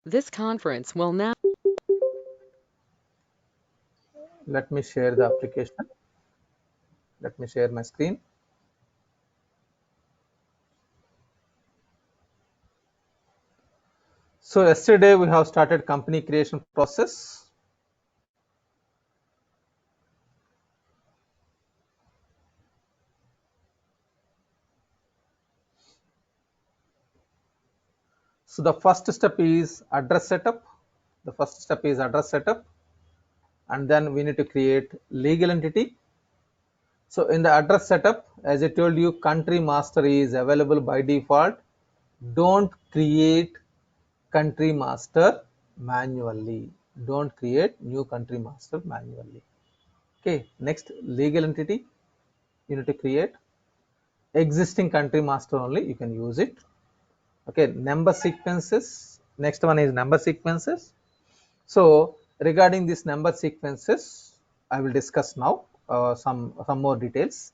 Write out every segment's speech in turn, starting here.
This conference will now. Let me share the application. Let me share my screen. So yesterday we have started company creation process. So the first step is address setup. The first step is address setup, and then we need to create legal entity. So in the address setup, as I told you, country master is available by default. Don't create country master manually. Don't create new country master manually. Okay, next legal entity you need to create. Existing country master only you can use it. Okay, number sequences. Next one is number sequences. So regarding this number sequences, I will discuss now some more details.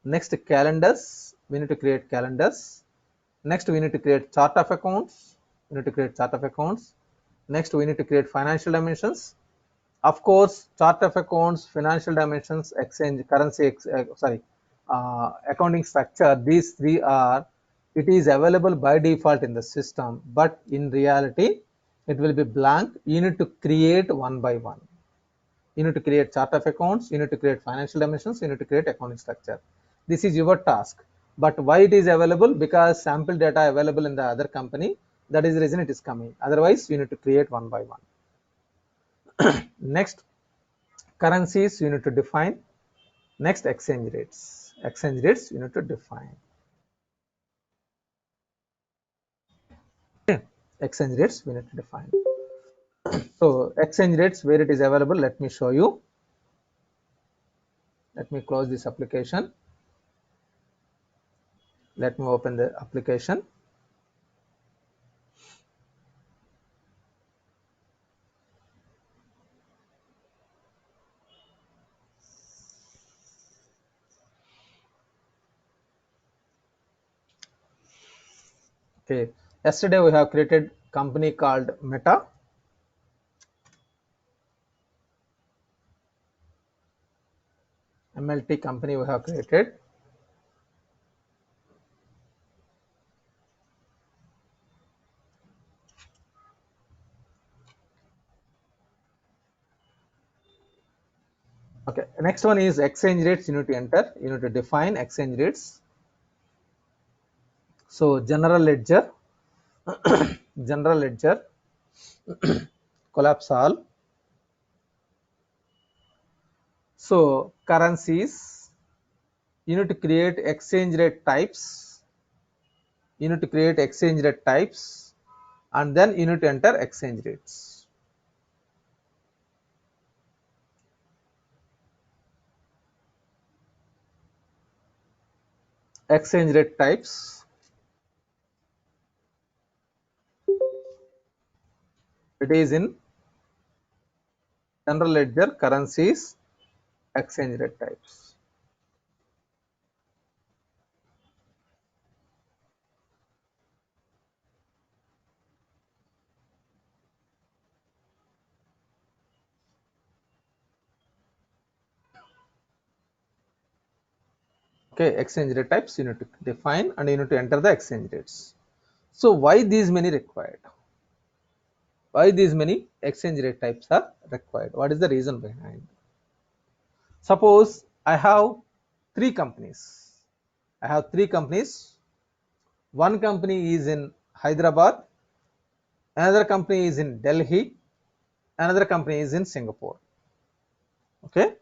Next, calendars. We need to create calendars. Next, we need to create chart of accounts. We need to create chart of accounts. Next, we need to create financial dimensions. Of course, chart of accounts, financial dimensions, exchange, currency, accounting structure. These three are. It is available by default in the system, but in reality, it will be blank. You need to create one by one. You need to create chart of accounts, you need to create financial dimensions, you need to create accounting structure. This is your task. But why it is available? Because sample data available in the other company, that is the reason it is coming. Otherwise, you need to create one by one. Next, currencies you need to define. Next, exchange rates. Exchange rates you need to define. Okay. Exchange rates we need to define. So exchange rates, where it is available, let me show you. Let me close this application. Let me open the application. Okay, yesterday we have created company called Meta. MLT company we have created. Okay, next one is exchange rates. You need to enter. You need to define exchange rates. So general ledger, general ledger, collapse all. So currencies, you need to create exchange rate types. You need to create exchange rate types, and then you need to enter exchange rates. Exchange rate types. It is in general ledger, currencies, exchange rate types. Okay, exchange rate types you need to define, and you need to enter the exchange rates. So why these many required? Why these many exchange rate types are required? What is the reason behind? Suppose I have three companies. I have three companies. One company is in Hyderabad, another company is in Delhi, another company is in Singapore. Okay,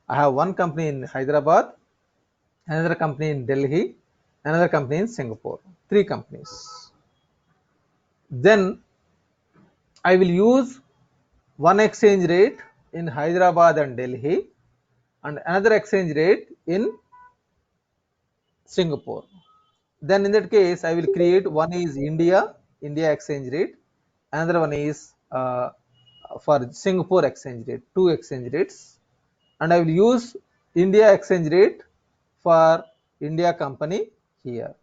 I have one company in Hyderabad, another company in Delhi, another company in Singapore. Three companies. Then I will use one exchange rate in Hyderabad and Delhi, and another exchange rate in Singapore. Then in that case, I will create one is India exchange rate, another one is for Singapore exchange rate, two exchange rates, and I will use India exchange rate for India company here.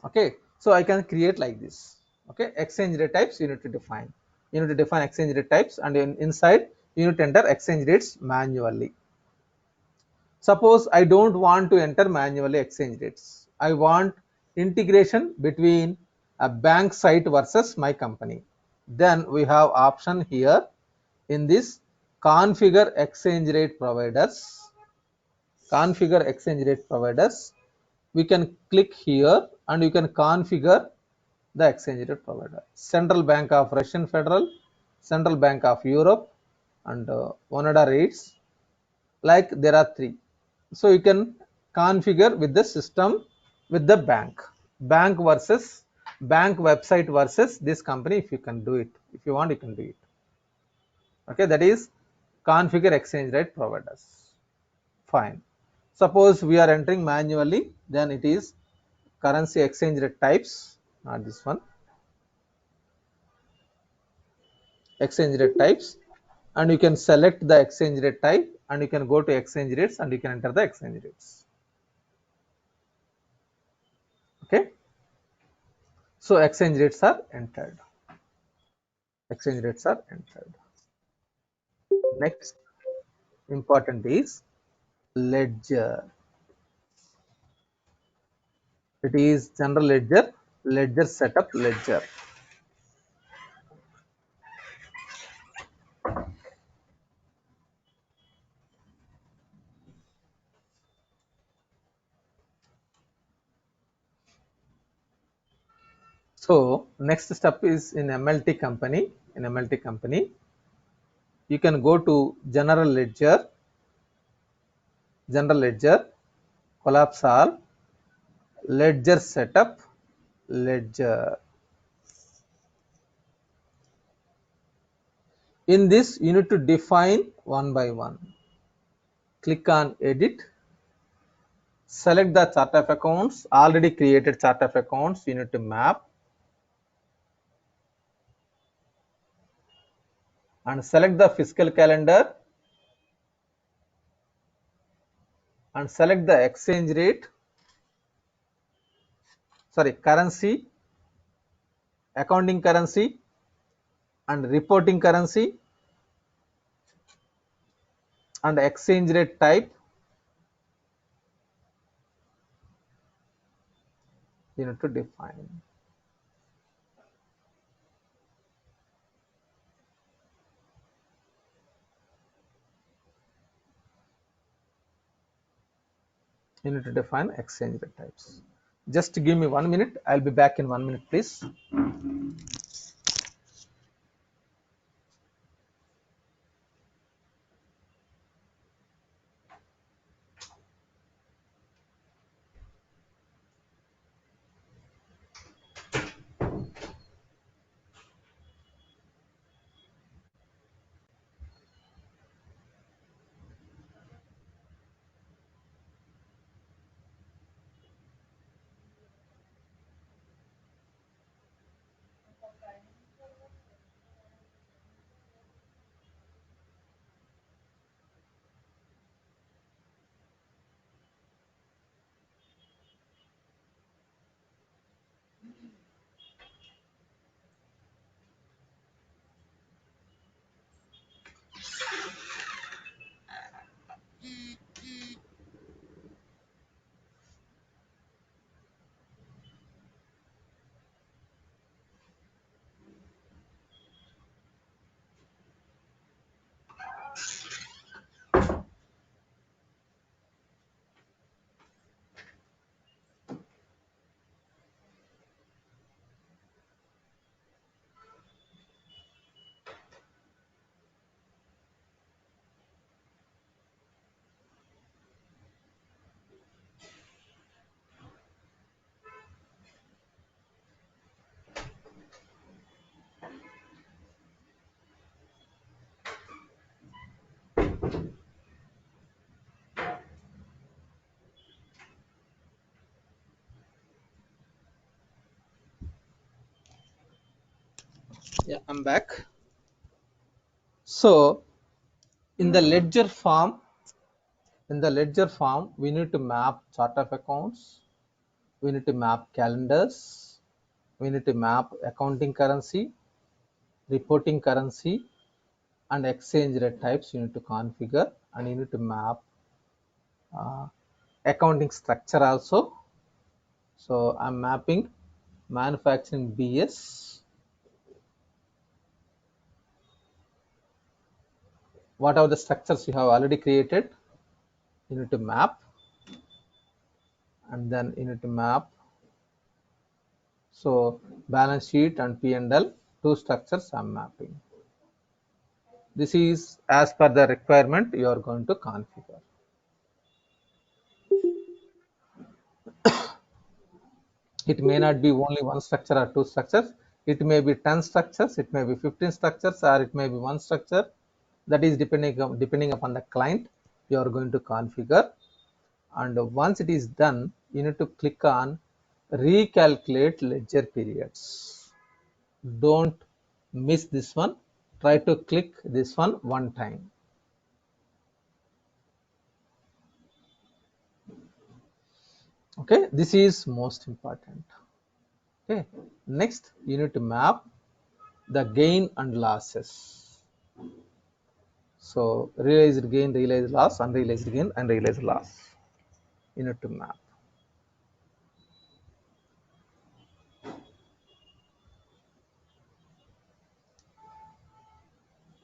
Okay, so I can create like this. Okay, exchange rate types you need to define. You need to define exchange rate types, and inside you need to enter exchange rates manually. Suppose I don't want to enter manually exchange rates. I want integration between a bank site versus my company. Then we have option here in this configure exchange rate providers. Configure exchange rate providers. We can click here and you can configure the exchange rate provider. Central Bank of Russian Federal, Central Bank of Europe, and one other rates. Like there are three. So you can configure with the system with the bank versus bank website versus this company. If you can do it, if you want, you can do it. Okay, that is configure exchange rate providers. Fine. Suppose we are entering manually, then it is currency exchange rate types, not this one, exchange rate types, and you can select the exchange rate type and you can go to exchange rates and you can enter the exchange rates. Okay, so exchange rates are entered. Exchange rates are entered. Next important is ledger. It is general ledger, ledger setup, ledger. So next step is in MLT company. In MLT company, you can go to general ledger, collapse all, ledger setup, ledger. In this, you need to define one by one. Click on edit, select the chart of accounts, already created chart of accounts, you need to map, and select the fiscal calendar and select the exchange rate, sorry, currency, accounting currency and reporting currency and exchange rate type. You need to define. You need to define exchange rate types. Just give me 1 minute. I'll be back in 1 minute, please. Yeah, I'm back. So in the ledger form, we need to map chart of accounts, we need to map calendars, we need to map accounting currency, reporting currency, and exchange rate types you need to configure, and you need to map accounting structure also. So I'm mapping manufacturing BS. What are the structures you have already created? You need to map, and then you need to map. So balance sheet and P&L, two structures I'm mapping. This is as per the requirement you are going to configure. It may not be only one structure or two structures. It may be 10 structures, it may be 15 structures, or it may be one structure. That is depending upon the client you are going to configure. And once it is done, you need to click on recalculate ledger periods. Don't miss this one. Try to click this one time. Okay, this is most important. Okay, next you need to map the gain and losses. So realized gain, realized loss, unrealized gain, unrealized loss. You need to map.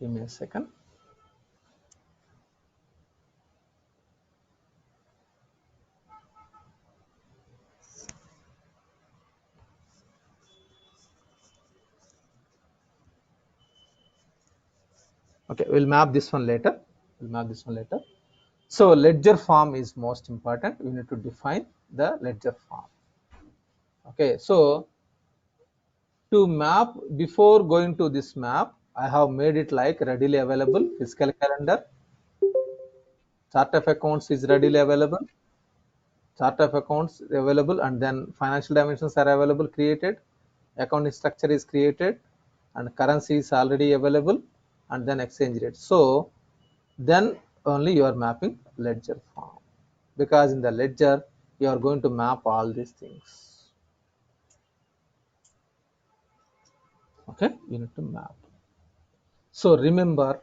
Give me a second. Okay, we'll map this one later. We'll map this one later. So ledger form is most important. We need to define the ledger form. Okay, so to map, before going to this map, I have made it like readily available. Fiscal calendar, chart of accounts is readily available. Chart of accounts available, and then financial dimensions are available, created. Accounting structure is created, and currency is already available, and then exchange rate. So then only you are mapping ledger form, because in the ledger you are going to map all these things. Okay, you need to map. So remember,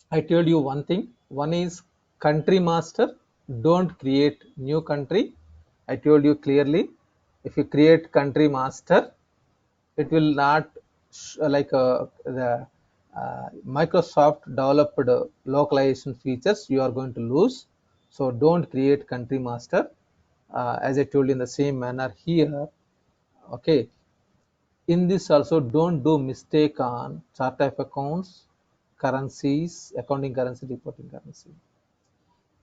I told you one thing. One is country master. Don't create new country. I told you clearly. If you create country master, it will not like the Microsoft developed localization features you are going to lose. So don't create country master. As I told you in the same manner here. Okay. In this also, don't do mistake on chart of accounts, currencies, accounting currency, reporting currency.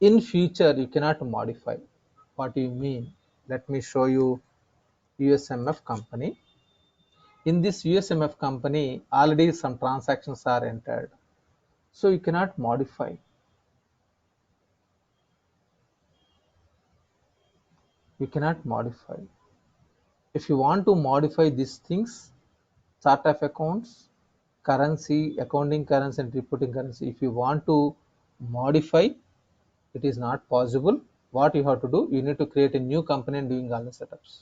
In future, you cannot modify. What do you mean? Let me show you USMF company. In this USMF company, already some transactions are entered. So you cannot modify. You cannot modify. If you want to modify these things, chart of accounts, currency, accounting currency, and reporting currency, if you want to modify, it is not possible. What you have to do, you need to create a new company and doing all the setups.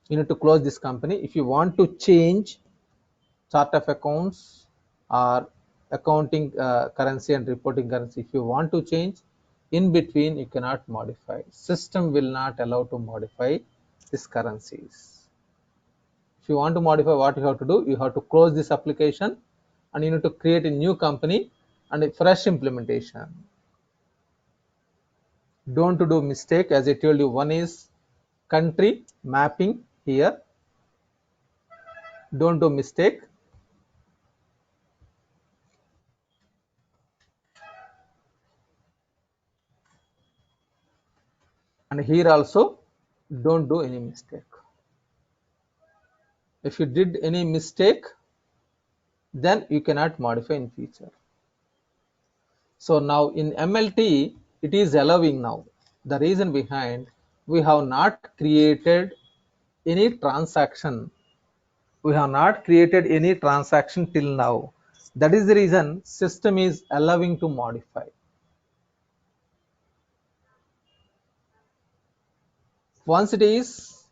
You need to close this company. If you want to change chart of accounts or accounting currency and reporting currency, if you want to change, in between you cannot modify. System will not allow to modify these currencies. If you want to modify, what you have to do, you have to close this application and you need to create a new company and a fresh implementation. Don't do mistake. As I told you, one is country mapping here. Don't do mistake. And here also, don't do any mistake. If you did any mistake, then you cannot modify in future. So now in MLT, it is allowing now. The reason behind, we have not created any transaction. We have not created any transaction till now. That is the reason system is allowing to modify. Once it is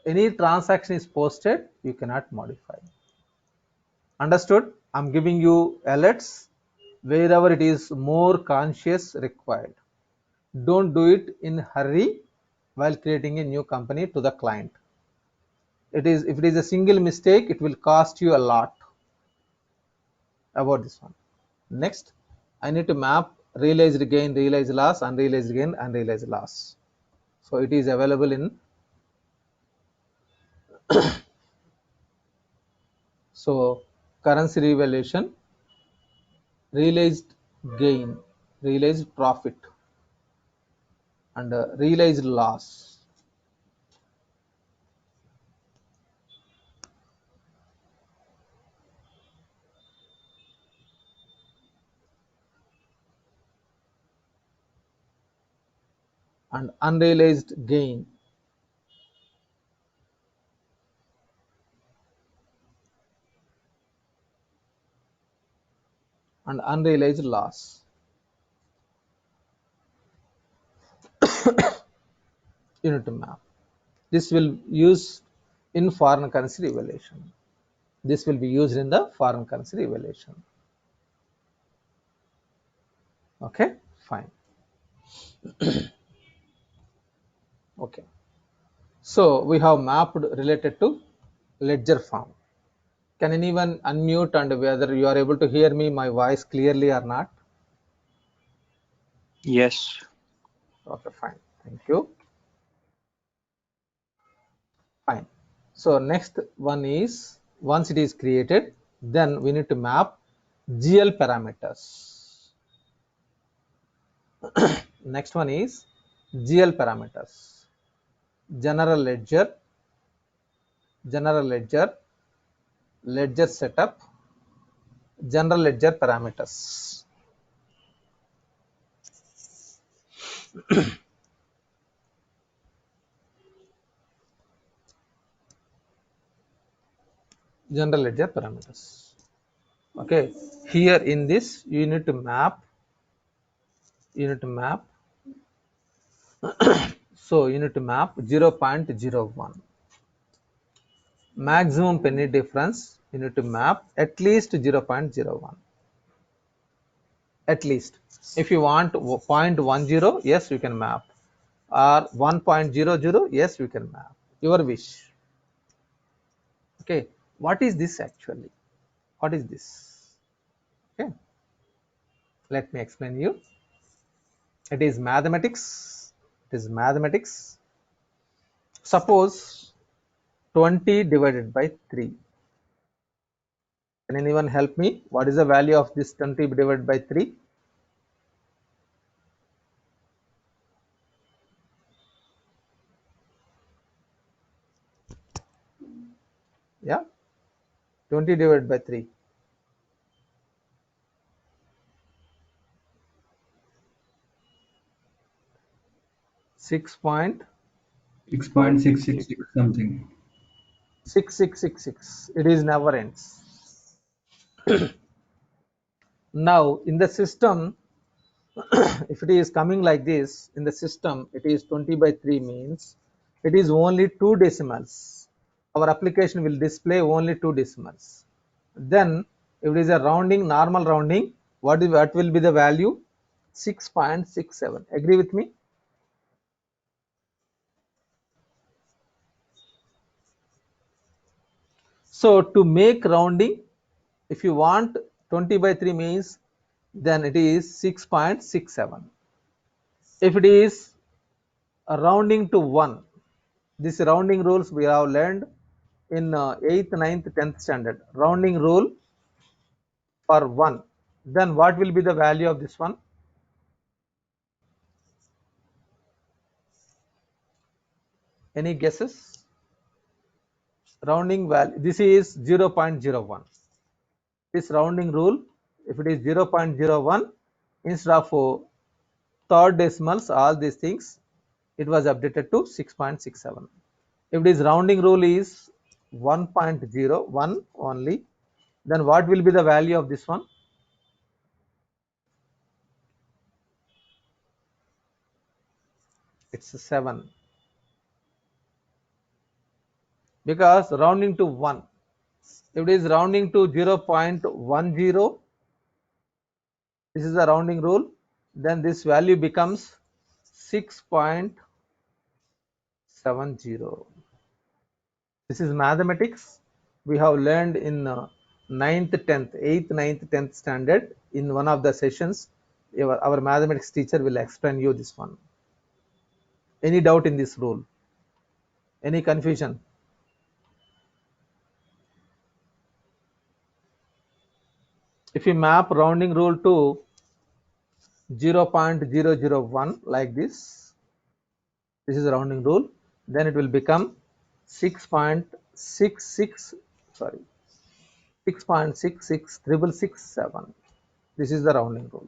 any transaction is posted, you cannot modify. Understood? I'm giving you alerts wherever it is more conscious required. Don't do it in hurry while creating a new company to the client. If it is a single mistake, it will cost you a lot. About this one. Next, I need to map realized gain, realized loss, unrealized gain, unrealized loss. So it is available in currency revaluation, realized gain, realized profit, and realized loss. And unrealized gain. And unrealized loss. You need to map. This will use in foreign currency revaluation. This will be used in the foreign currency revaluation. Okay, fine. Okay. So we have mapped related to ledger form. Can anyone unmute and whether you are able to hear me, my voice clearly or not? Yes. Okay, fine. Thank you. Fine. So next one is, once it is created, then we need to map GL parameters. Next one is GL parameters. General ledger, ledger setup, general ledger parameters. General ledger parameters. Okay, here in this you need to map. So you need to map 0.01. Maximum penny difference you need to map at least 0.01. At least. If you want 0.10, yes, you can map. Or 1.00, yes, you can map. Your wish. Okay, what is this actually? What is this? Okay, let me explain you. It is mathematics. It is mathematics. Suppose 20 divided by 3. Can anyone help me? What is the value of this 20 divided by 3? Yeah, 20 divided by 3. 6 point 6.666 something. 6666. It is never ends. Now in the system, if it is coming like this, in the system it is 20 by 3 means it is only 2 decimals. Our application will display only 2 decimals. Then if it is a rounding, normal rounding, what will be the value? 6.67. Agree with me? So to make rounding, if you want 20 by 3 means, then it is 6.67. If it is a rounding to 1, this rounding rules we have learned in 8th, 9th, 10th standard. Rounding rule for 1. Then what will be the value of this one? Any guesses? Rounding value, this is 0.01. This rounding rule, if it is 0.01, instead of third decimals, all these things, it was updated to 6.67. If this rounding rule is 1.01 only, then what will be the value of this one? It's 7. because rounding to 1. If it is rounding to 0.10, this is the rounding rule, then this value becomes 6.70. This is mathematics we have learned in 9th, 10th, 8th, 9th, 10th standard. In one of the sessions, our mathematics teacher will explain you this one. Any doubt in this rule? Any confusion? If you map rounding rule to 0.001 like this is a rounding rule, then it will become 6.66, sorry, 6.66667. This is the rounding rule.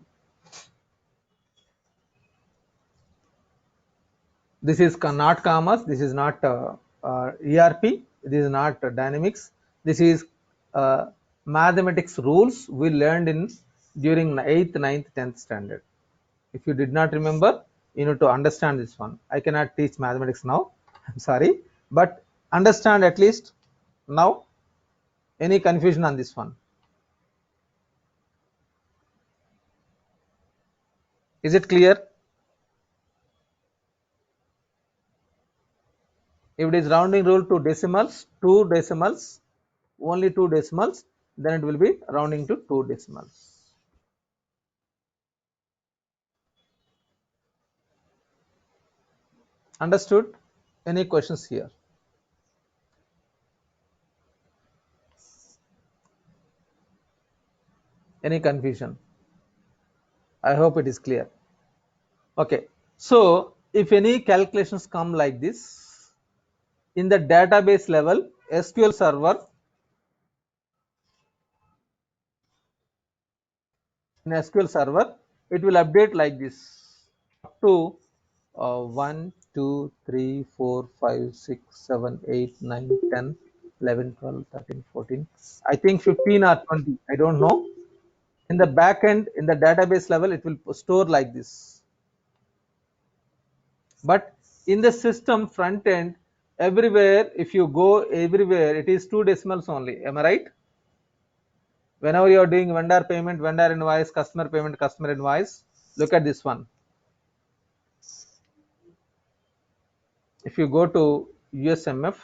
This is not commas, this is not ERP, this is not dynamics. This is mathematics rules we learned in during 8th, 9th, 10th standard. If you did not remember, you need to understand this one. I cannot teach mathematics now, I'm sorry, but understand at least now. Any confusion on this one? Is it clear? If it is rounding rule to decimals, only two decimals, then it will be rounding to 2 decimals. Understood? Any questions here? Any confusion? I hope it is clear. Okay, so if any calculations come like this, in the database level, SQL server, in SQL server, it will update like this up to 1, 2, 3, 4, 5, 6, 7, 8, 9, 10, 11, 12, 13, 14. I think 15 or 20. I don't know. In the back end, in the database level, it will store like this. But in the system front end, everywhere, if you go everywhere, it is 2 decimals only. Am I right? Whenever you are doing vendor payment, vendor invoice, customer payment, customer invoice, look at this one. If you go to USMF,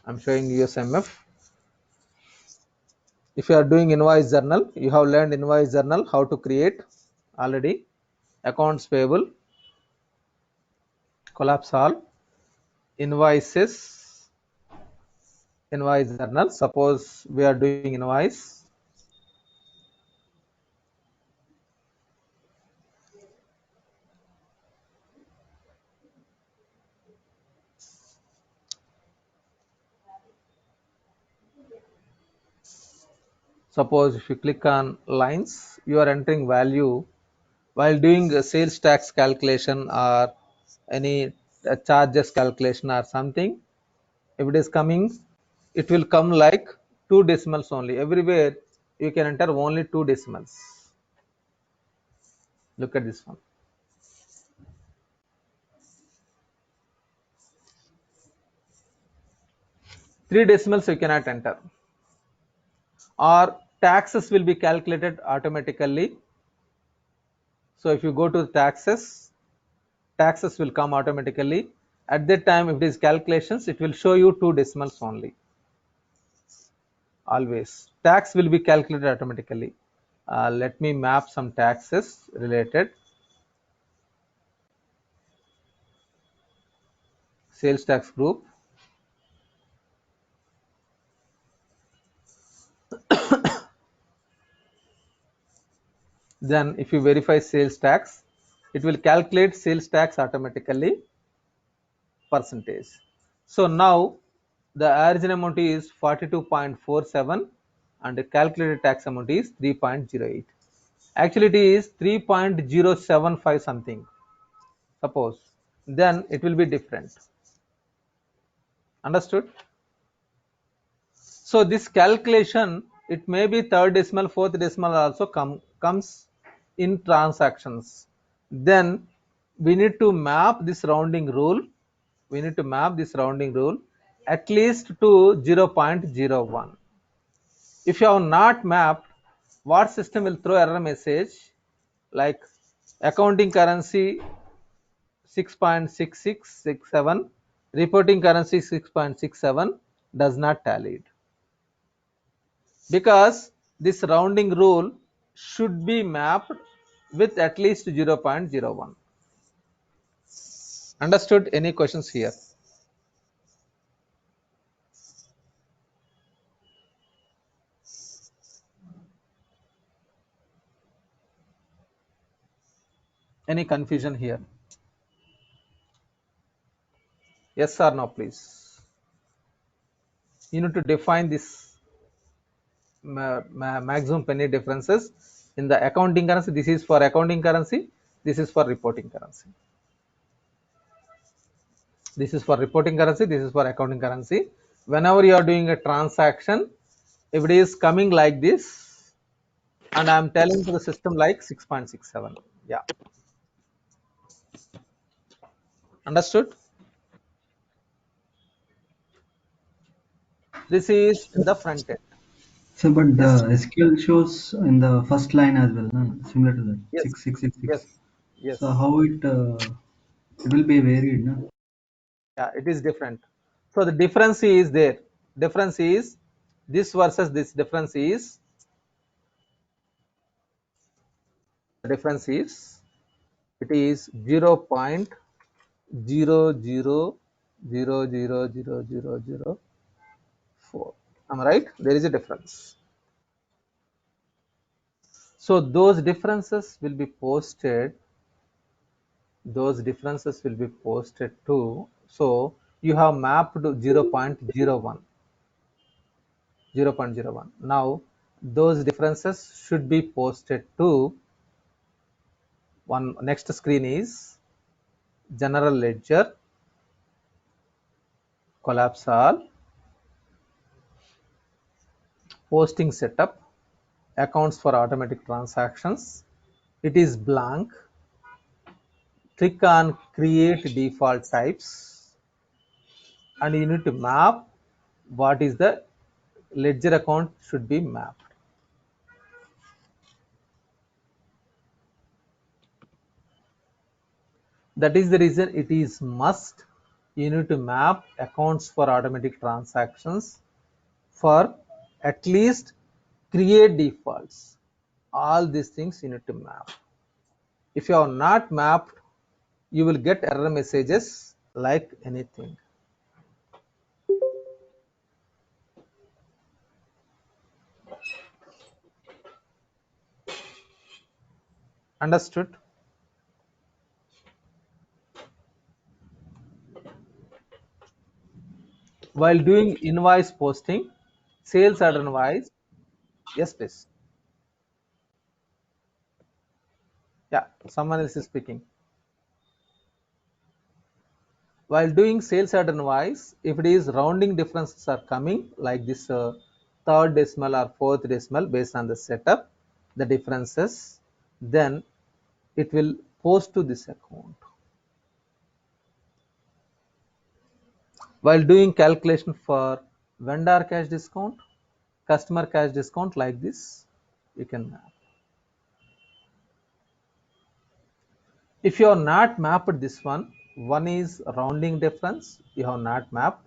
I'm showing USMF. If you are doing invoice journal, you have learned invoice journal how to create already. Accounts payable, collapse all, invoices, invoice journal. Suppose we are doing invoice. Suppose if you click on lines, you are entering value while doing a sales tax calculation or any charges calculation or something. If it is coming, it will come like 2 decimals only. Everywhere you can enter only 2 decimals. Look at this one. 3 decimals you cannot enter. Or taxes will be calculated automatically. So if you go to taxes, taxes will come automatically. At that time, if it is calculations, it will show you 2 decimals only. Always. Tax will be calculated automatically. Let me map some taxes related. Sales tax group. Then if you verify sales tax, it will calculate sales tax automatically percentage. So now the origin amount is 42.47 and the calculated tax amount is 3.08. Actually it is 3.075 something, suppose, then it will be different. Understood? So this calculation, it may be third decimal, fourth decimal also comes in transactions. Then we need to map this rounding rule. we need to map this rounding rule at least to 0.01. If you have not mapped, what system will throw error message like accounting currency 6.6667, reporting currency 6.67 does not tally it, because this rounding rule should be mapped with at least 0.01. Understood? Any questions here? Any confusion here? Yes or no, please. You need to define this maximum penny differences in the accounting currency. This is for accounting currency, this is for reporting currency. This is for reporting currency, this is for accounting currency. Whenever you are doing a transaction, if it is coming like this and I am telling to the system like 6.67, yeah, understood? This is the front end. So, but Yes, the SQL shows in the first line as well, no? Similar to that, yes, 6666. yes, So yes, how it will be varied, no? yeah, it is different. So the difference is there. Difference is this versus this. Difference is it is 0.00000004. Am I right? There is a difference. So those differences will be posted. Those differences will be posted to. So you have mapped 0.01. 0.01. Now those differences should be posted to one. Next screen is general ledger, collapse all, posting setup, accounts for automatic transactions. It is blank. Click on create default types and you need to map what is the ledger account should be mapped. That is the reason it is must. You need to map accounts for automatic transactions for at least create defaults. All these things you need to map. If you are not mapped, you will get error messages like anything. Understood? While doing invoice posting, sales order invoice, yes please. Yeah, someone else is speaking. While doing sales order invoice, if it is rounding differences are coming like this third decimal or fourth decimal based on the setup, the differences, then it will post to this account. While doing calculation for vendor cash discount, customer cash discount like this, you can map. If you have not mapped this one is rounding difference, you have not mapped,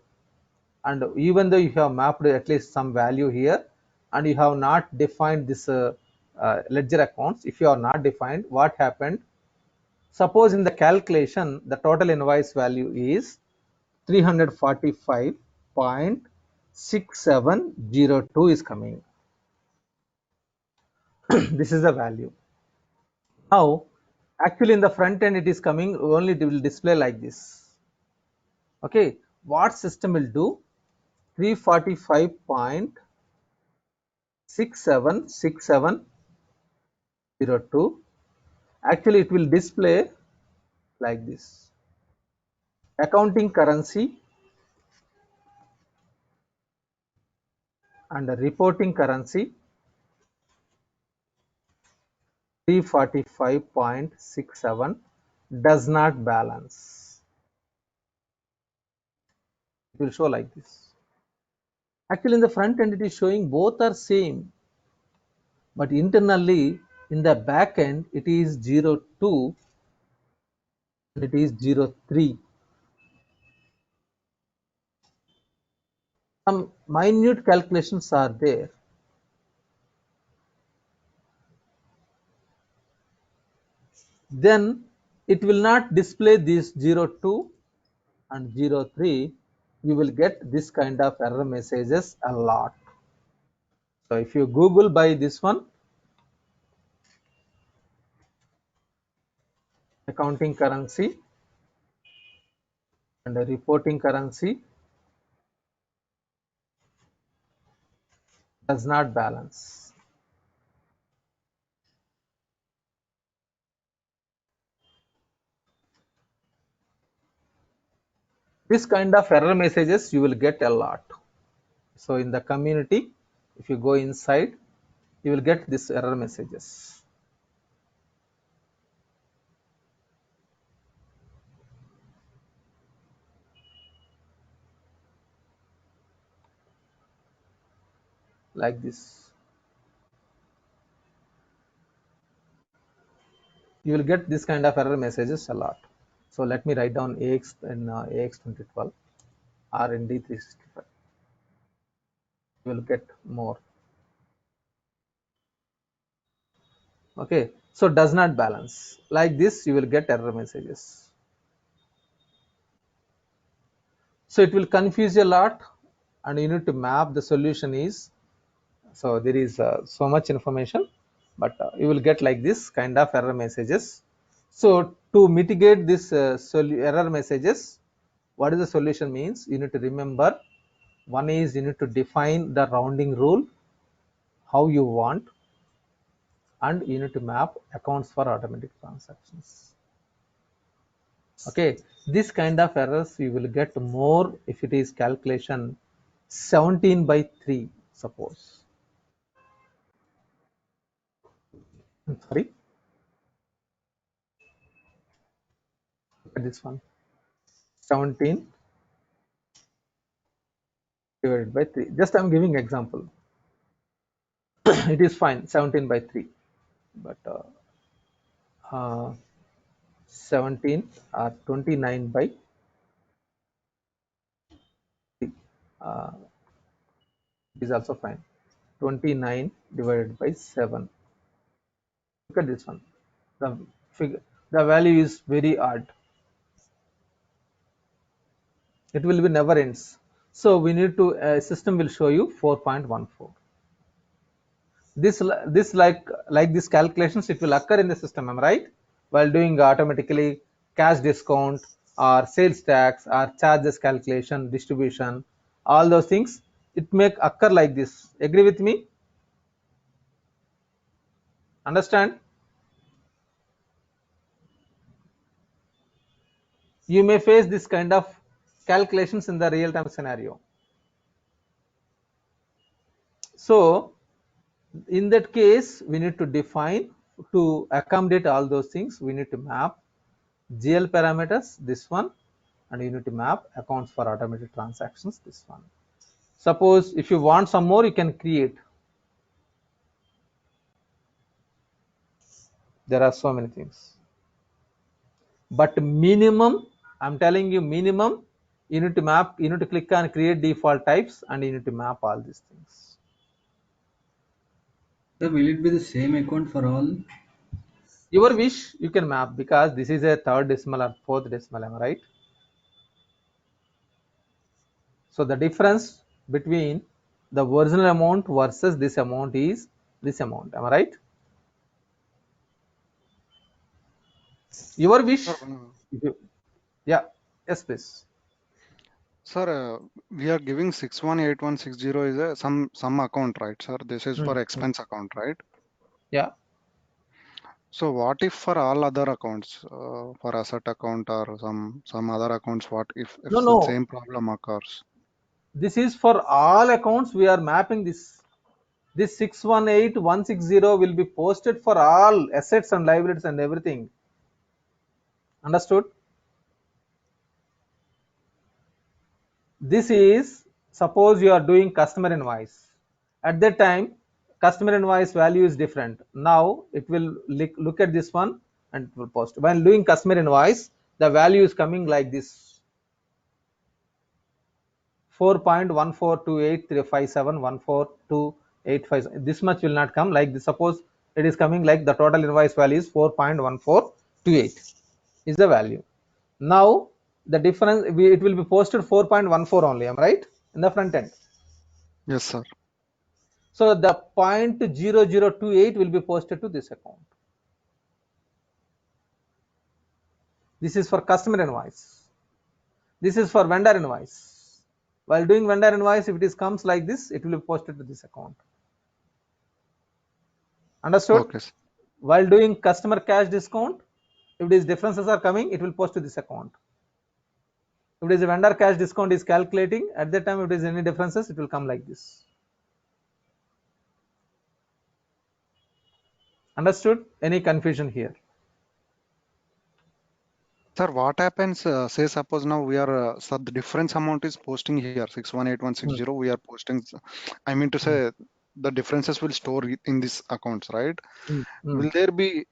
and even though you have mapped at least some value here and you have not defined this ledger accounts, if you are not defined, what happened? Suppose in the calculation the total invoice value is 345.6702 is coming. This is the value. Now actually in the front end it is coming, only it will display like this. Okay, what system will do? 345.676702, actually it will display like this. Accounting currency and the reporting currency 345.67 does not balance. It will show like this. Actually, in the front end, it is showing both are same, but internally in the back end, it is 02 and it is 03. Some minute calculations are there. Then it will not display this 02 and 03. You will get this kind of error messages a lot. So if you Google by this one, accounting currency and a reporting currency does not balance. This kind of error messages you will get a lot. So in the community, if you go inside, you will get this error messages. Like this. You will get this kind of error messages a lot. So let me write down AX in AX 2012 R&D 365. You will get more. Okay, so does not balance. Like this, you will get error messages. So it will confuse you a lot, and you need to map the solution is. So there is so much information, but you will get like this kind of error messages. So to mitigate this error messages, what is the solution means? You need to remember, one is you need to define the rounding rule, how you want, and you need to map accounts for automatic transactions. Okay, this kind of errors you will get more if it is calculation 17 by 3, suppose. Sorry, look at this one, 17 divided by 3. Just I'm giving example. It is fine, 17 by 3, but 17 or 29 by 3 uh, is also fine. 29 divided by 7. Look at this one. The figure, the value is very odd. It will be never ends. So we need to system will show you 4.14. This like this calculations, it will occur in the system, am I right? While doing automatically cash discount or sales tax or charges calculation, distribution, all those things, it may occur like this. Agree with me? Understand? You may face this kind of calculations in the real time scenario. So in that case, we need to define, to accommodate all those things, we need to map GL parameters, this one, and you need to map accounts for automated transactions, this one. Suppose if you want some more, you can create. There are so many things, but minimum, I'm telling you, minimum, you need to map, you need to click on create default types, and you need to map all these things. So will it be the same account for all? Your wish, you can map, because this is a third decimal or fourth decimal, am I right? So the difference between the original amount versus this amount is this amount, am I right? Your wish. Sir, If you, yeah, yes, please. sir, we are giving 618160 is a some account, right, sir? This is for expense account, right? Yeah. So what if for all other accounts, for asset account or some other accounts, what if No, the no. same problem occurs? This is for all accounts. We are mapping this. This 618160 will be posted for all assets and liabilities and everything. Understood? This is, suppose you are doing customer invoice. At that time, customer invoice value is different. Now it will look at this one and it will post. When doing customer invoice, the value is coming like this: 4.1428357142857. This much will not come like this. Suppose it is coming like the total invoice value is 4.1428 is the value. Now the difference, it will be posted 4.14 only, am I right, in the front end? Yes, sir. So the 0.0028 will be posted to this account. This is for customer invoice. This is for vendor invoice. While doing vendor invoice, if it is comes like this, it will be posted to this account. Understood? Okay, sir. While doing customer cash discount, if these differences are coming, it will post to this account. If it is a vendor cash discount is calculating, at that time if there is any differences, it will come like this. Understood? Any confusion here? Sir, what happens, say suppose now we are, sir, the difference amount is posting here, 618160, we are posting, I mean to say, the differences will store in these accounts, right? Will there be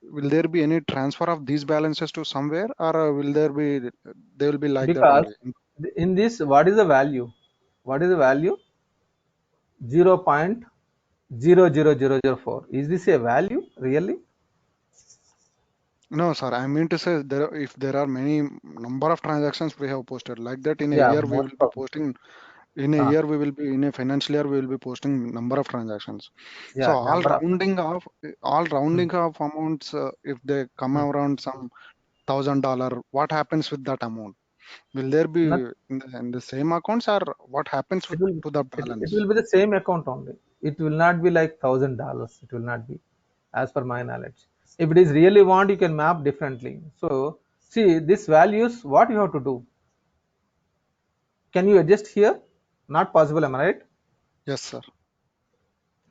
any transfer of these balances to somewhere, or will there be, they will be like that Because only? in this, what is the value? What is the value? 0.00004. Is this a value really? No, sir, I mean to say, there, if there are many number of transactions we have posted, like that in a Yeah, year we most will be of. posting, in a year we will be, in a financial year we will be posting number of transactions. So Yeah, number of. all Hmm, rounding of amounts, if they come hmm. around some $1,000, what happens with that amount? Will there be Not, in the same accounts, or what happens it will to the it balance? will be the same account only. It will not be like $1,000. It will not be, as per my knowledge. If it is really want, you can map differently. So see this values, what you have to do. Can you adjust here? Not possible, am I right? Yes, sir.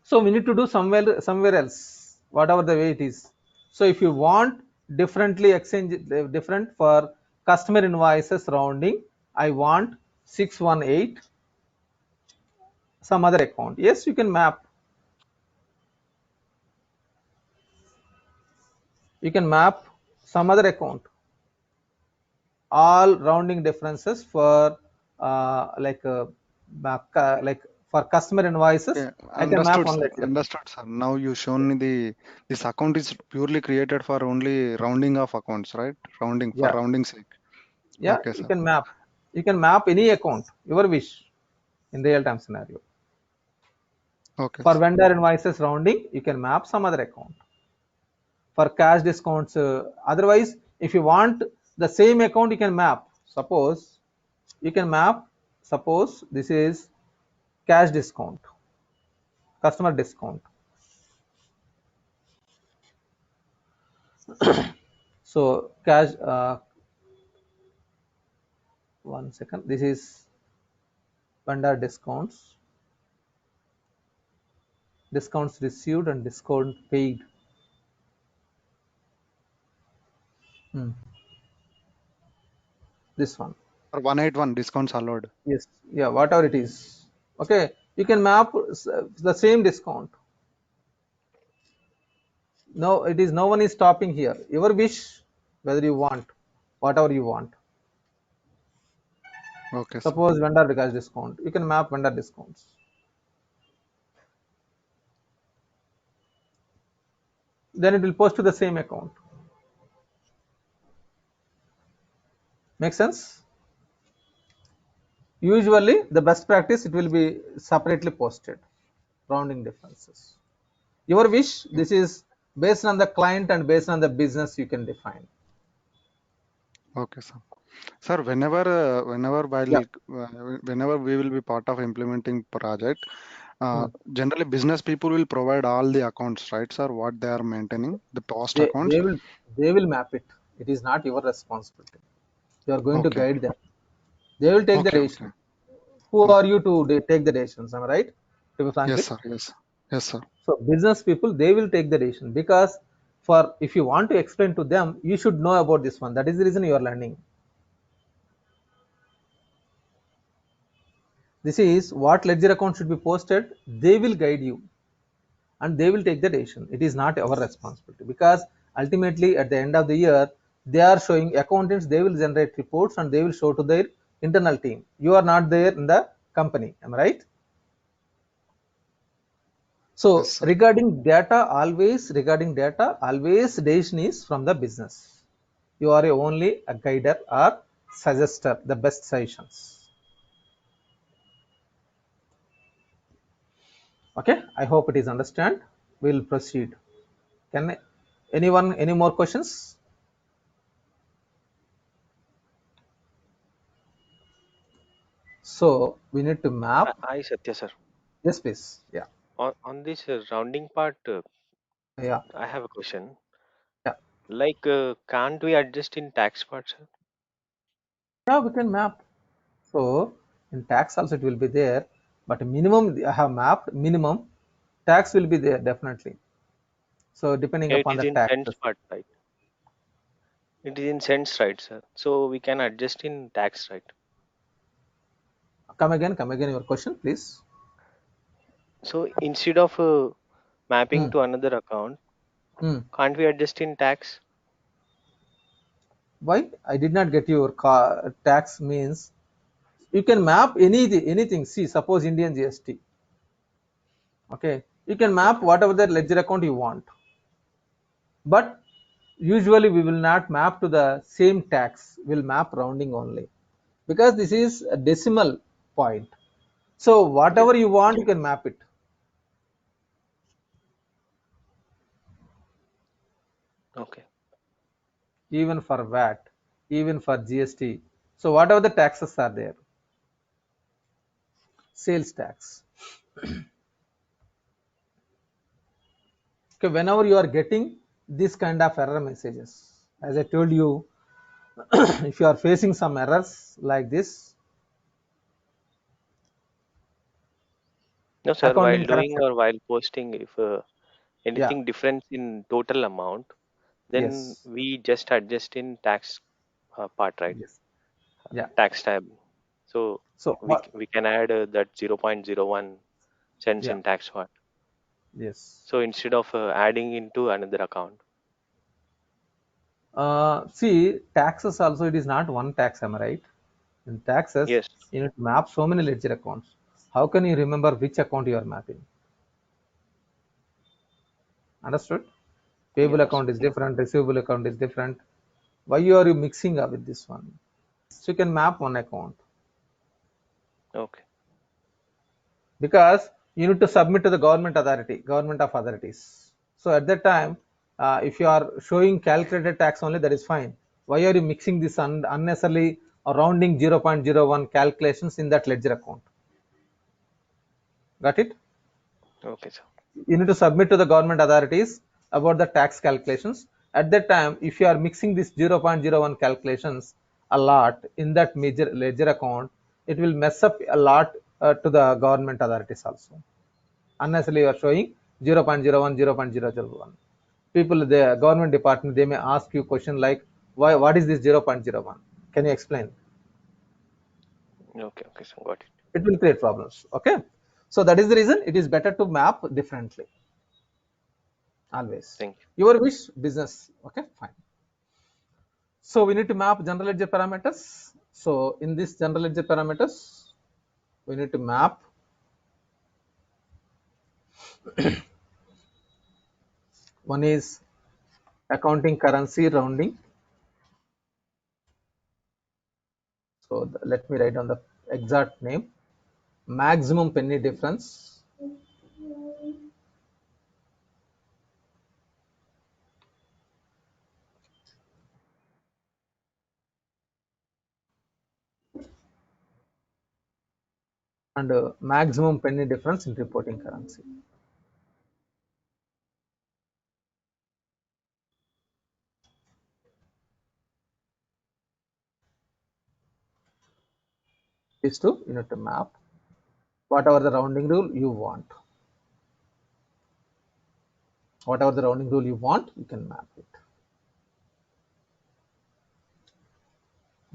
So we need to do somewhere else, whatever the way it is. So if you want differently exchange different for customer invoices rounding, I want 618 some other account. Yes, you can map. You can map some other account. All rounding differences for like for customer invoices, Yeah, I can map understood, one sir. like that. Understood, sir. Now you shown me this account is purely created for only rounding of accounts, right? Rounding for Yeah, rounding sake. yeah, Okay, you sir. can map. You can map any account, your wish, in real time scenario. Okay, For sir. vendor invoices rounding, you can map some other account. For cash discounts, otherwise, if you want the same account, you can map. Suppose you can map. Suppose this is cash discount, customer discount. So cash. One second. This is vendor discounts. Discounts received and discount paid. Hmm. This one. For 181 discounts allowed. Yes. Yeah. Whatever it is. Okay. You can map the same discount. No, it is no one is stopping here. Your wish, whether you want, whatever you want. Okay, sir. Suppose vendor cash discount. You can map vendor discounts. Then it will post to the same account. Make sense? Usually, the best practice, it will be separately posted. Rounding differences. Your wish, this is based on the client and based on the business you can define. Okay, sir. Sir, Yeah. whenever we will be part of implementing project, Hmm. generally business people will provide all the accounts, right, sir? What they are maintaining, the past They, accounts. they will they will map it. It is not your responsibility. You are going to Okay. guide them. They will take the Okay. Okay. decision. Who are Okay. you to take the decisions? Am I right? To be Yes, frankly. sir. Yes. Yes, sir. So business people, they will take the decision, because for if you want to explain to them, you should know about this one. That is the reason you are learning. This is what ledger account should be posted. They will guide you and they will take the decision. It is not our responsibility, because ultimately at the end of the year they are showing accountants, they will generate reports and they will show to their internal team. You are not there in the company. Am I right? Yes, So sir. regarding data, always decision is from the business. You are only a guider or suggester, the best suggestions. Okay, I hope it is understand. We will proceed. Can anyone any more questions? So we need to map. I Satya sir. Yes, please. Yeah, On this rounding part, yeah, I have a question. yeah. Like, can't we adjust in tax part, sir? Yeah, we can map. So in tax also it will be there, but minimum I have mapped minimum tax will be there definitely. So depending Yeah, it upon is the in cents taxes. part, right? It is in cents, right, sir? So we can adjust in tax, right? Come again your question, please. So instead of mapping Hmm. to another account, Hmm. can't we adjust in tax? Why? I did not get your tax means you can map anything. See, suppose Indian GST. Okay, you can map Okay. whatever the ledger account you want, but usually we will not map to the same tax. We'll map rounding only, because this is a decimal point. So Yes. whatever you want, you can map it. Okay. Even for VAT, even for GST. So whatever the taxes are there, sales tax. Okay, whenever you are getting this kind of error messages, as I told you, if you are facing some errors like this, No, sir. While accounting doing correction. or while posting, if Yeah, anything difference in total amount, then yes, we just adjust in tax part, right? yes, yeah. Tax tab. So So what? we can add that 0.01 cents Yeah, in tax part. yes. So instead of adding into another account. See, taxes also it is not one tax, am I right? In taxes, Yes. you need to map so many ledger accounts. How can you remember which account you are mapping? Understood? Payable Yes. account is different, receivable account is different. Why are you mixing up with this one? So you can map one account, Okay. because you need to submit to the government authority, government of authorities. So at that time, if you are showing calculated tax only, that is fine. Why are you mixing this unnecessarily or rounding 0.01 calculations in that ledger account? Got it? Okay, sir. You need to submit to the government authorities about the tax calculations. At that time, if you are mixing this 0.01 calculations a lot in that major ledger account, it will mess up a lot to the government authorities also. Unnecessarily you are showing 0.01, 0.001. People, the government department, they may ask you question like, why, what is this 0.01? Can you explain? Okay, okay, sir. Got it. It will create problems. Okay. So that is the reason it is better to map differently. Always. Thank Your wish, business. Okay, fine. So we need to map general ledger parameters. So in this general ledger parameters, we need to map one is accounting currency rounding. So let me write on the exact name. Maximum penny difference. And maximum penny difference in reporting currency. These two you need to map. Whatever the rounding rule you want. Whatever the rounding rule you want, you can map it.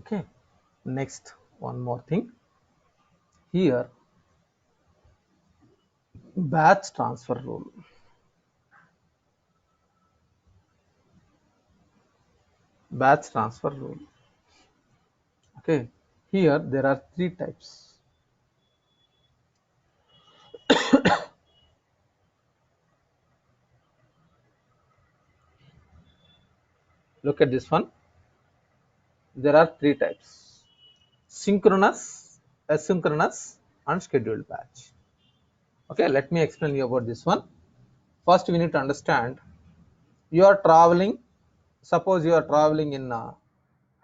Okay. Next, one more thing. Here batch transfer rule. Batch transfer rule. Okay, here there are three types. Look at this one. There are three types: synchronous, asynchronous, and scheduled batch. Okay, let me explain you about this one. First, we need to understand you are traveling. Suppose you are traveling in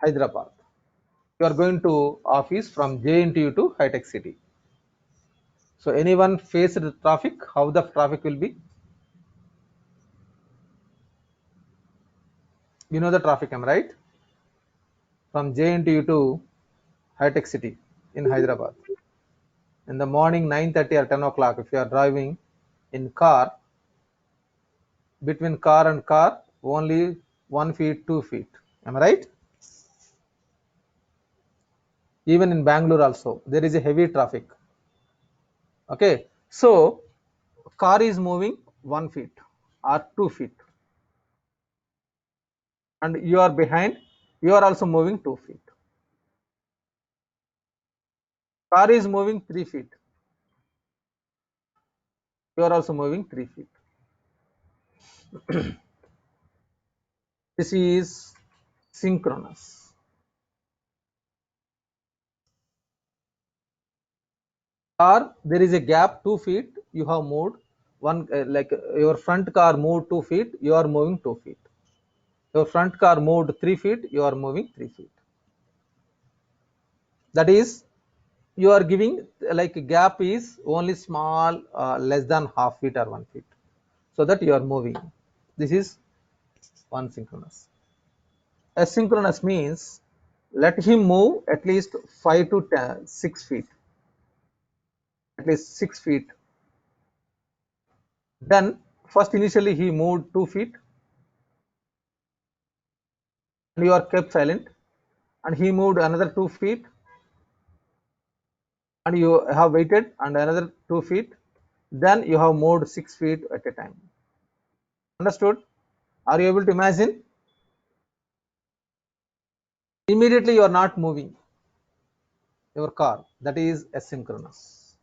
Hyderabad. You are going to office from JNTU to High Tech City. So anyone face the traffic? How the traffic will be? You know the traffic, am I right? From JNTU to High Tech City in Hyderabad. In the morning 9:30 or 10 o'clock, if you are driving in car, between car and car, only 1 feet, 2 feet. Am I right? Even in Bangalore also, there is a heavy traffic. Okay, so car is moving 1 feet or 2 feet, and you are behind, you are also moving 2 feet. Car is moving 3 feet, you are also moving 3 feet. This is synchronous. Or there is a gap 2 feet, you have moved one, like your front car moved 2 feet, you are moving 2 feet. Your front car moved 3 feet, you are moving 3 feet. That is, you are giving like gap is only small, less than half feet or 1 feet, so that you are moving. This is one synchronous. Asynchronous means let him move at least 5 to 6 feet, at least 6 feet. Then first initially he moved 2 feet and you are kept silent, and he moved another 2 feet and you have waited, and another 2 feet, then you have moved 6 feet at a time. Understood? Are you able to imagine? Immediately you are not moving your car, that is asynchronous.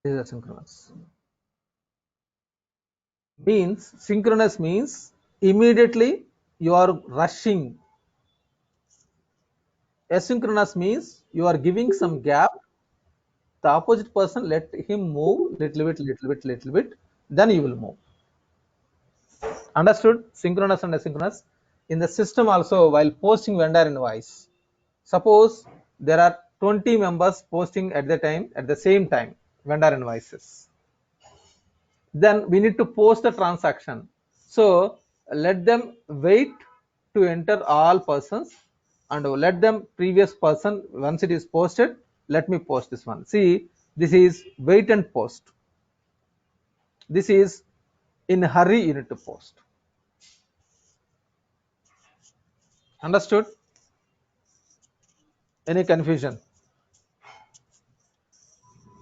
This is asynchronous. Means synchronous means immediately you are rushing. Asynchronous means you are giving some gap, the opposite person let him move little bit, then you will move. Understood? Synchronous and asynchronous. In the system also, while posting vendor invoice, suppose there are 20 members posting at the same time vendor invoices, then we need to post the transaction. So let them wait to enter all persons, and let them previous person, once it is posted, let me post this one. See, this is wait and post. This is in a hurry you need to post. Understood? Any confusion?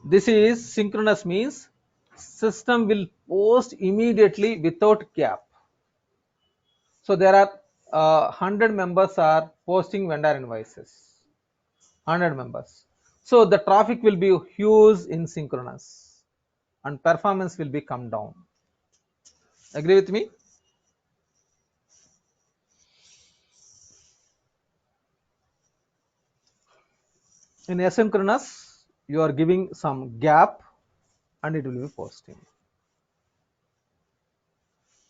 This is synchronous means system will post immediately without gap. So there are 100 members are posting vendor invoices. 100 members. So the traffic will be huge in synchronous and performance will be come down. Agree with me? In asynchronous, you are giving some gap and it will be posting.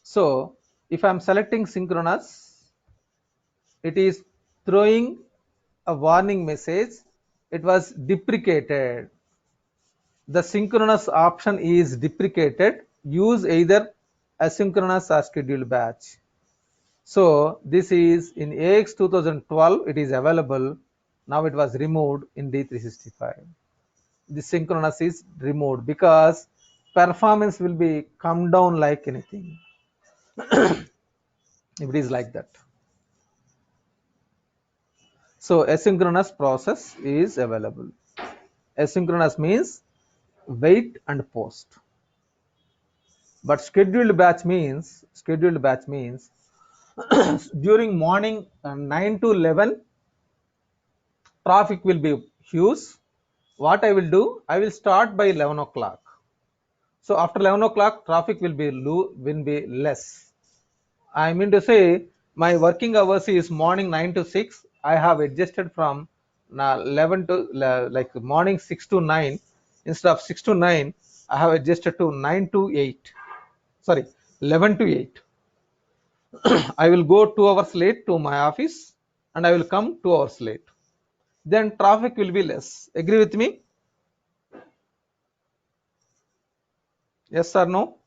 So if I am selecting synchronous, it is throwing a warning message. It was deprecated. The synchronous option is deprecated. Use either asynchronous or scheduled batch. So this is in AX 2012 it is available. Now it was removed in D365. The synchronous is removed because performance will be come down like anything if it is like that. So asynchronous process is available. Asynchronous means wait and post, but scheduled batch means during morning 9 to 11 traffic will be huge. What I will do, I will start by 11 o'clock. So after 11 o'clock traffic will be less. I mean to say my working hours is morning 9 to 6. I have adjusted from 11 to like morning 6 to 9. Instead of 6 to 9, I have adjusted to 9 to 8. Sorry, 11 to 8. I will go 2 hours late to my office and I will come 2 hours late. Then traffic will be less. Agree with me? Yes or no?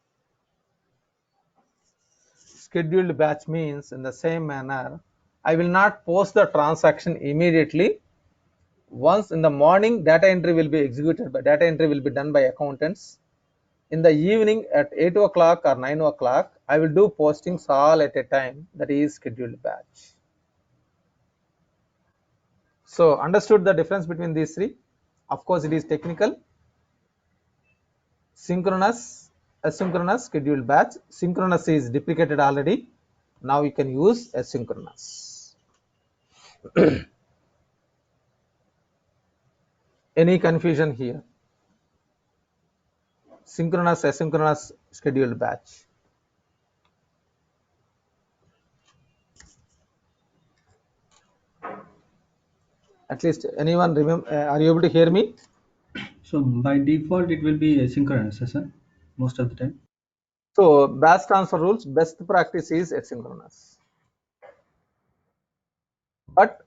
Scheduled batch means in the same manner, I will not post the transaction immediately. Once in the morning, data entry will be done by accountants. In the evening at 8 o'clock or 9 o'clock, I will do postings all at a time. That is scheduled batch. So understood the difference between these three? Of course, it is technical. Synchronous, asynchronous, scheduled batch. Synchronous is deprecated already. Now you can use asynchronous. Any confusion here? Synchronous, asynchronous, scheduled batch. At least anyone remember? Are you able to hear me? So by default, it will be asynchronous, sir, most of the time. So batch transfer rules, best practice is asynchronous. But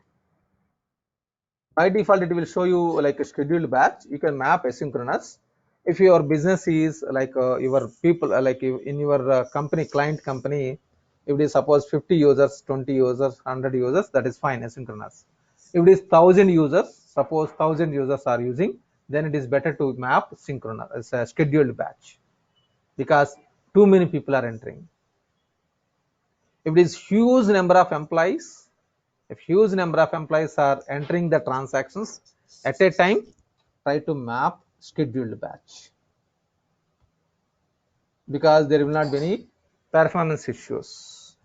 by default, it will show you like a scheduled batch. You can map asynchronous. If your business is like your people, like in your company, client company, if it is suppose 50 users, 20 users, 100 users, that is fine, asynchronous. If it is 1000 users, suppose 1000 users are using, then it is better to map synchronous as a scheduled batch, because too many people are entering. If it is huge number of employees, if huge number of employees are entering the transactions at a time, try to map scheduled batch, because there will not be any performance issues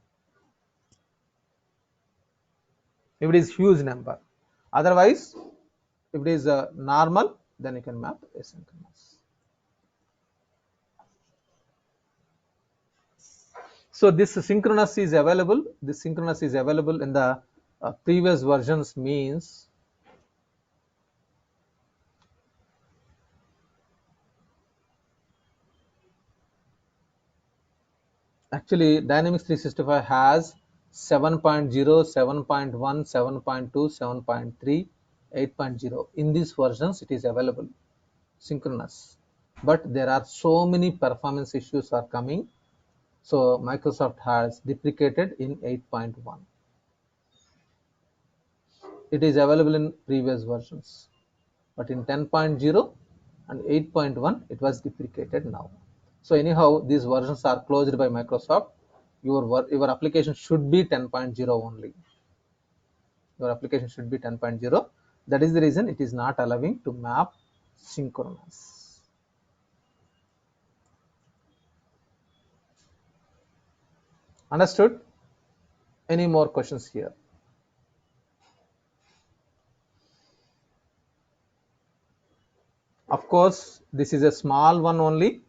if it is huge number. Otherwise, if it is normal, then you can map asynchronous. So this synchronous is available. This synchronous is available in the previous versions. Means actually Dynamics 365 has 7.0, 7.1, 7.2, 7.3, 8.0. In these versions, it is available synchronous. But there are so many performance issues are coming. So Microsoft has deprecated in 8.1. It is available in previous versions, but in 10.0 and 8.1 it was deprecated now. So anyhow, these versions are closed by Microsoft. Your application should be 10.0 only. Your application should be 10.0. That is the reason it is not allowing to map synchronous. Understood? Any more questions here? Of course, this is a small one only,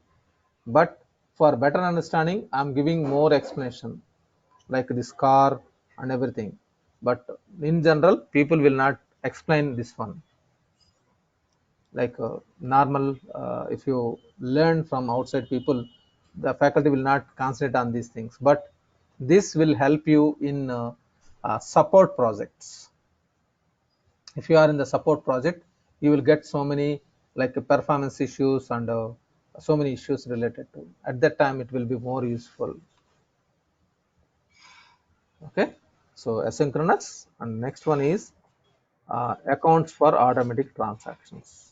but for better understanding, I'm giving more explanation, like this car and everything. But in general, people will not explain this one. Like normal, if you learn from outside people, the faculty will not concentrate on these things. But this will help you in support projects. If you are in the support project, you will get so many like performance issues and so many issues related to. At that time, it will be more useful. Okay, so asynchronous, and next one is accounts for automatic transactions.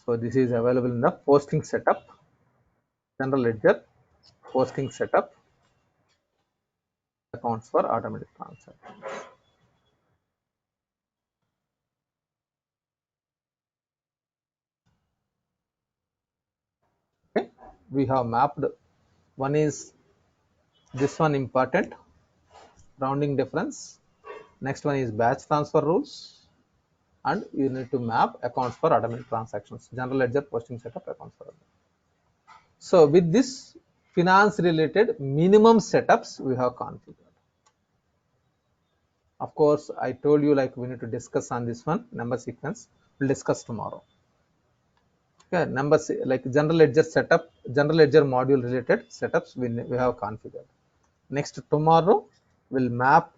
So this is available in the posting setup, general ledger, posting setup, accounts for automatic transactions. Okay, we have mapped. One is this one important, rounding difference. Next one is batch transfer rules, and you need to map accounts for automatic transactions, general ledger, posting setup, accounts for automatic. So with this finance related minimum setups we have configured. Of course, I told you like we need to discuss on this one number sequence. We'll discuss tomorrow. Okay, numbers like general ledger setup, general ledger module related setups we have configured. Next tomorrow we'll map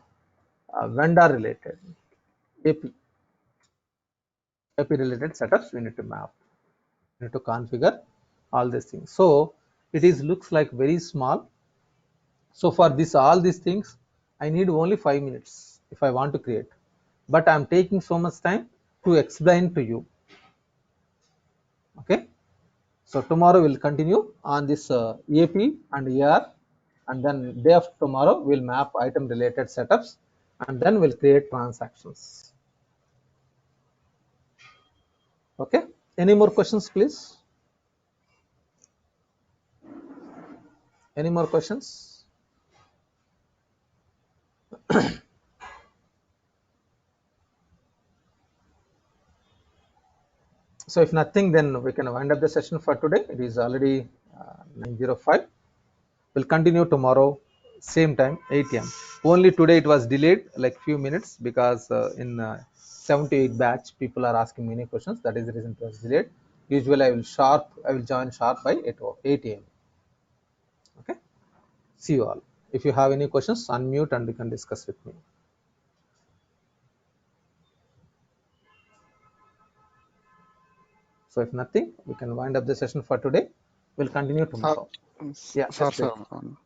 vendor related AP related setups we need to map. We need to configure all these things. So it is looks like very small. So for this all these things I need only 5 minutes if I want to create, but I am taking so much time to explain to you. Okay, so tomorrow we'll continue on this AP and AR, and then day after tomorrow we'll map item related setups, and then we'll create transactions. Okay, any more questions please? Any more questions? So if nothing, then we can wind up the session for today. It is already 9:05. We'll continue tomorrow, same time, 8 a.m. Only today it was delayed like few minutes because in 7 to 8 batch, people are asking many questions. That is the reason it was delayed. Usually I will join sharp by 8 a.m. Okay. See you all. If you have any questions, unmute and you can discuss with me. So if nothing, we can wind up the session for today. We'll continue tomorrow. Yeah, Sir, yes, sir, please.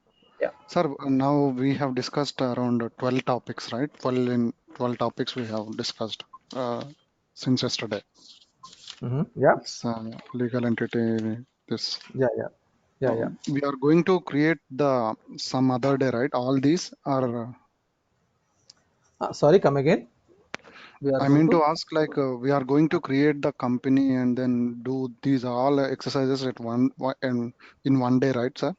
Yeah. sir, now we have discussed around 12 topics, right? 12 topics we have discussed since yesterday. Yeah. This legal entity, this. Yeah. We are going to create the some other day, right? All these are. Sorry, come again. I mean to ask, like, we are going to create the company and then do these all exercises at in one day, right, sir?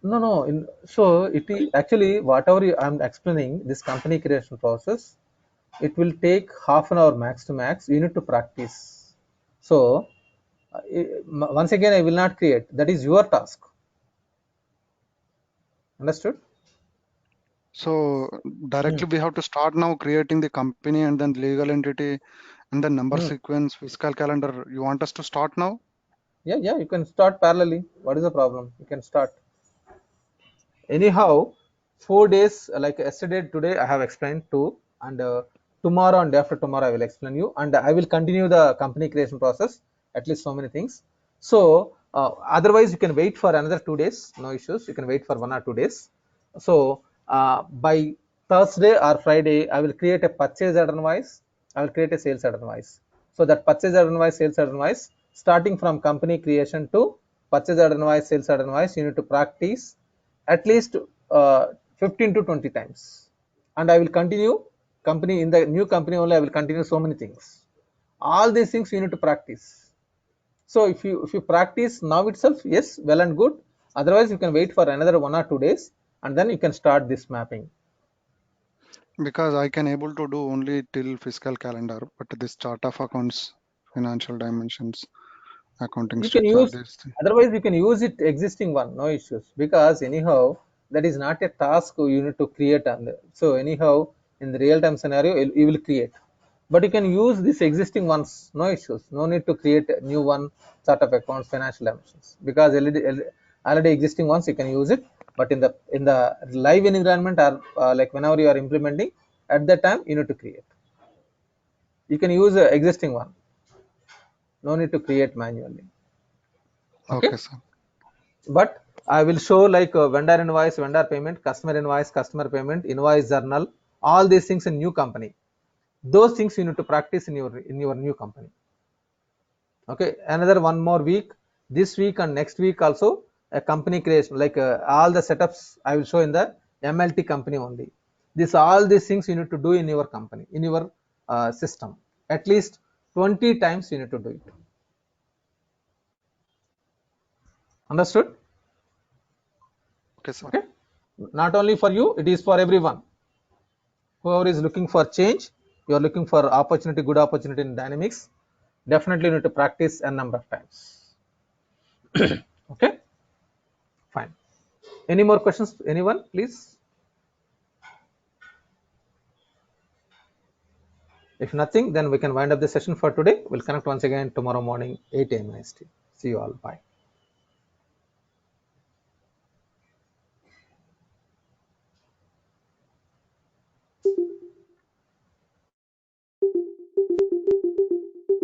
No. So it is actually whatever I'm explaining this company creation process. It will take half an hour max to max. You need to practice. So once again, I will not create. That is your task. Understood? So directly we have to start now creating the company and then legal entity and then number sequence, fiscal calendar. You want us to start now? Yeah. You can start parallelly. What is the problem? You can start. Anyhow, 4 days like yesterday, today I have explained two, and tomorrow and after tomorrow I will explain you, and I will continue the company creation process. At least so many things. So otherwise, you can wait for another 2 days. No issues. You can wait for 1 or 2 days. So by Thursday or Friday, I will create a purchase order invoice. I will create a sales order invoice. So that purchase order invoice, sales order invoice, starting from company creation to purchase order invoice, sales order invoice, you need to practice at least 15 to 20 times. And I will continue company in the new company only. I will continue so many things. All these things you need to practice. So if you practice now itself, yes, well and good. Otherwise, you can wait for another 1 or 2 days, and then you can start this mapping. Because I can able to do only till fiscal calendar, but this chart of accounts, financial dimensions, accounting You can structure, use, this thing. otherwise you can use it existing one, no issues, because anyhow that is not a task you need to create. And so anyhow in the real time scenario you will create, but you can use these existing ones, no issues, no need to create a new one, chart of accounts, financial dimensions, because already existing ones you can use it. But in the live environment, or like whenever you are implementing, at that time you need to create. You can use existing one, no need to create manually. Okay. Okay, sir. But I will show like vendor invoice, vendor payment, customer invoice, customer payment, invoice journal, all these things in new company. Those things you need to practice in your new company. Okay, another one more week, this week and next week also a company creation, like all the setups I will show in the MLT company only. This all these things you need to do in your company, in your system. At least 20 times you need to do it. Understood? Okay, sir. Okay. Not only for you, it is for everyone. Whoever is looking for change, you are looking for opportunity, good opportunity in Dynamics, definitely need to practice a number of times. Okay, fine. Any more questions? Anyone, please? If nothing, then we can wind up the session for today. We'll connect once again tomorrow morning, 8 a.m. IST. See you all. Bye.